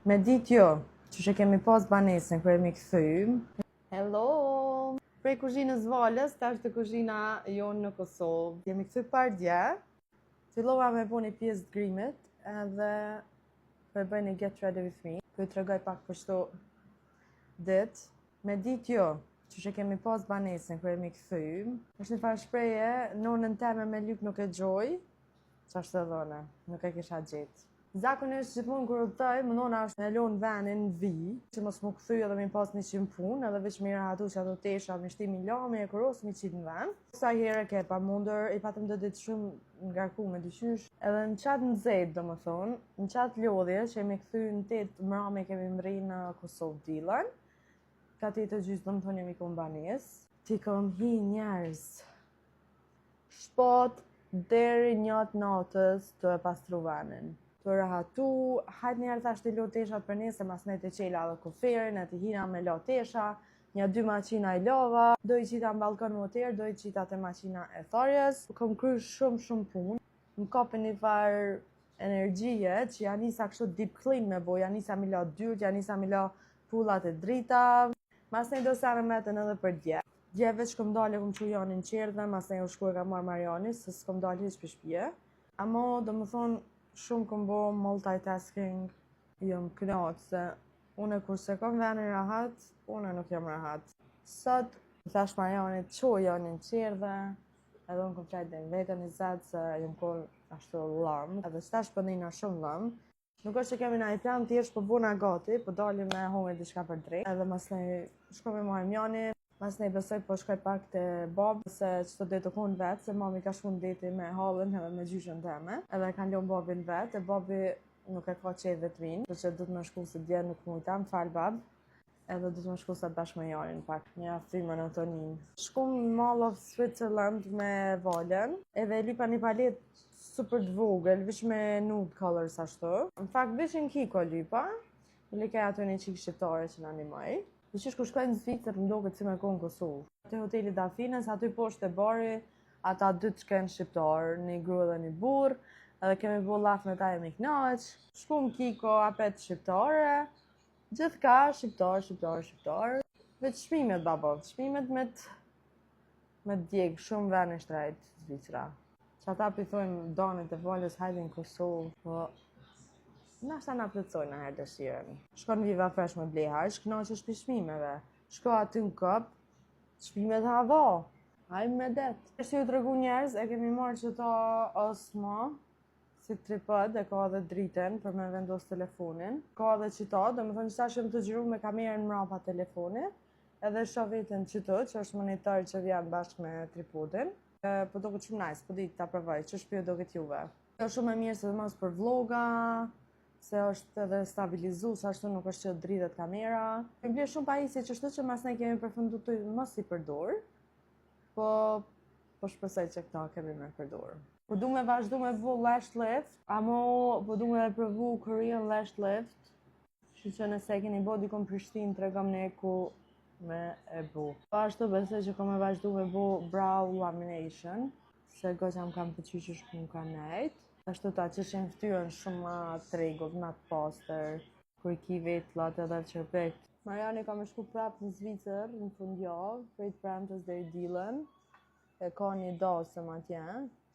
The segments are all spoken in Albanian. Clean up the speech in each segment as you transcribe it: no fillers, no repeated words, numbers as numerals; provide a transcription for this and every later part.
Me ditë jo, që kemi pas banesën kërë mi këthym. Hello! Prej kuzhinës Valës, tash të kuzhina jonë në Kosovë. Jemi këthy par dje. Fillova me bo një pjesë të grimit, edhe për bëj një get ready with me. Kërë të regoj pak për shto dit. Me ditë jo, që kemi pas banesën kërë mi këthym. është një farë shpreje, nonën teme me lyp nuk e gjoj. Qa është të dhone, nuk e kisha gjetë. Zakonisht gjithmonë kur udhtoj, më nona është me lonë venin vi, që mos më këthy edhe mi pas 100 punë, edhe veç mi rahatu që ato tesha, mi shtimi la, me e kërosë mi qitë në ven. Sa here ke pa mundur, i patëm do ditë shumë ngarku me dyqysh. Edhe në qatë në zetë, do më thonë, në qatë lodhje, që jemi këthy në 8 mrami kemi mri në Kosovë dilën. Ka 8 gjysë, do më thonë jemi kom banes. Ti kom hi njerës. Shpat deri 1 natës të e pastru venin. Të rahatu, hajt njerë thash të lo teshat për nesër, mas ne të qela dhe koferin, e të hina me lo tesha, 1-2 maqina i lova, do i qita në balkon moter, do i qita të maqina e tharjes. Kom kry shumë punë, më kapën një farë energjie që janë nisa kështu deep clean me bo, janë nisa mi la dyrt, janë nisa mi la pullat e drita. Mas ne do sene metën edhe për dje. Dje veç kom dalë e kom që janë në qerdhe, mas ne u shku e ka marë Mariani, se s'kom dalë hiq për shpje. Amo, do më thonë, shumë kom bo multitasking, jëm knaqë, se une kur se kom venin rahat, une nuk jam rahat. Sot, thash Marianit, qo janë në qerdhe, edhe unë kom qajtë dhe në vetën i zetë, se jëm koll ashtu lëmë, edhe qëtash pëndina shumë lëmë. Nuk është që kemi na i plan tjersh për buna gati, për dalim me hongër diçka për drejt, edhe mas ne shkome marrë mjani. Mas ne besoj po shkoj pak të babë, se qëto dhe të konë vetë, se mami ka shku në deti me halën edhe me gjyshën teme. Edhe kanë ljonë babin vetë, e babi nuk e ka qejtë dhe të vinë, për që du të më shku se dje nuk mujta, më falë babë. Edhe du të më shku se bashkë me jarin pak, një aftime në tonin. Shku në Mall of Switzerland me Valen, edhe lipa një palet super të vogël, vish me nude colors ashtu. Në fakt, vish në kiko lipa, likaj ato një qikë shqiptare që në animaj. Dhe që kur shkoj në Zvicër, më do këtë si me konë Kosovë. Te hoteli Dafines, aty poshtë e bari, ata 2 të shkenë shqiptarë, një grua dhe një burë, edhe kemi bo laf me ta e me knaq. Shku më kiko apet shqiptare, gjithka shqiptar. Veç shpimet babov, shpimet me djegë, shumë vene shtrajt Zvicra. Që ata pithojmë danit e valës hajde në Kosovë, po nashta na plëtsojnë në herë dëshiren. Shkon Viva Fresh me blehar, shknaqesh për shpimeve. Shko aty në këp, shpimet hava. Hajmë me det. Eshtë ju të regu njerëz, e kemi marrë që ta osma, si tripod, e ka edhe driten për me vendos telefonin. Ka edhe qita, do më thënë qëta shumë të gjiru me kamerën mrapa telefonit, edhe shovetën qëto, që është monitor që vjen bashkë me tripodin. Po do këtë shumë nice, po di ta provoj, që shpjo do këtë juve. Jo shumë e mirë se dhe mos për vloga, se është edhe stabilizu, sa ashtu nuk është që dridhet kamera. E bje shumë pajisje që shtu që mas ne kemi përfundu të mos i përdor, po shpresoj që këta kemi me përdor. Po du me vazhdu me vu lash lift, amo po du me provu Korean lash lift, që nëse keni bo dikon Prishtinë të regam ne ku me e bu. Po ashtu besoj që kom me vazhdu me bu brow lamination, se goqam kam pëqy që shku më ka nejt. Ashtu ta që shenë ftyrën shumë ma të regullt, ma të pastër, kur i ki vetlat edhe qërpekt. Mariani ka me shku prap në Zvicër në fundjavë, prej të premtës dhe i dilën. E ka një dasëm atje,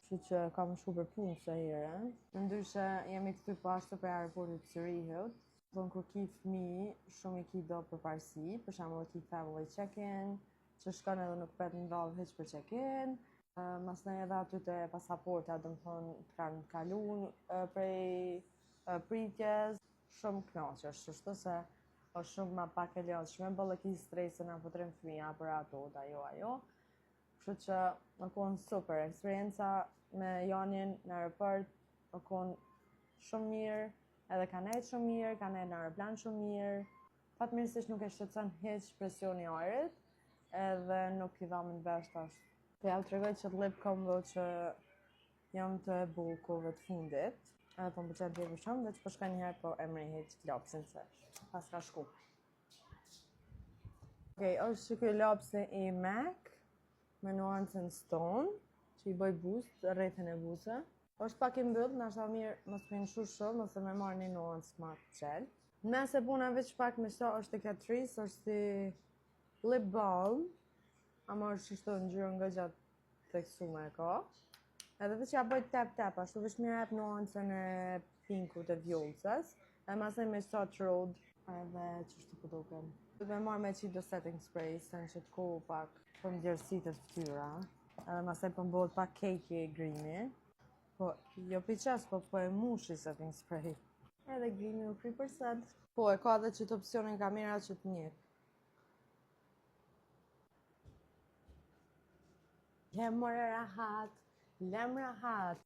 që që ka me shku për punë së hire. Në ndryshe jemi këty po ashtu për aeroportit Zyrihut. Thonë kur ki fëmi, shumë i ki do për parësi, për shembull ki family check-in, që shkon edhe nuk pret në vallë hiq për check-in. Mas ne edhe aty të pasaporta, do më thonë, të kanë kalun prej pritjes, shumë knaqë është qështu se është shumë ma pak e ljonë, shumë e bëllë ki stresën apo të rinë fëmija për ato, ajo. Kështu që më konë super, eksperienca me Janin në aeroport më konë shumë mirë, edhe ka nejtë shumë mirë, ka nejtë në aeroplan shumë mirë. Fatmirësisht nuk e shqetëson hiq presioni arit, edhe nuk i dhamë në vesh tash. Po ja u tregoj që të lip combo që jam të e bu kohëve të fundit. Edhe po më pëlqen tjepi shumë, dhe që po shkoj njëherë po e mri hiq lapsin se pas ka shku. Okej, është që kjo lapsi i MAC me nuancën stone, që i bëj boost rrethin e buzë. Është pak i mbyll, nashta mirë mos me nëshu shumë, ose me marrë një nuancë ma të qelë. Nëse puna veç pak me so është e Catrice, është si lip balm, ama është shto në ngjyrë nga gjatë tekstume e ka. Edhe veç ja bëj tap, ashtu veç më jep nuancën e pinkut e vjollcës, e masaj me Sot Road, edhe ç'është po duken. Do me marrë me qitë do setting spray, se në qëtë kohë pak për ndjerësit e ftyra, edhe masaj për mbohet pak keki e grimi, po jo piqes, po e mushi setting spray. Edhe grimi u kry për sëd. Po e ka dhe qëtë opcionin kamera që të njek. Jem more rahat, lem rahat.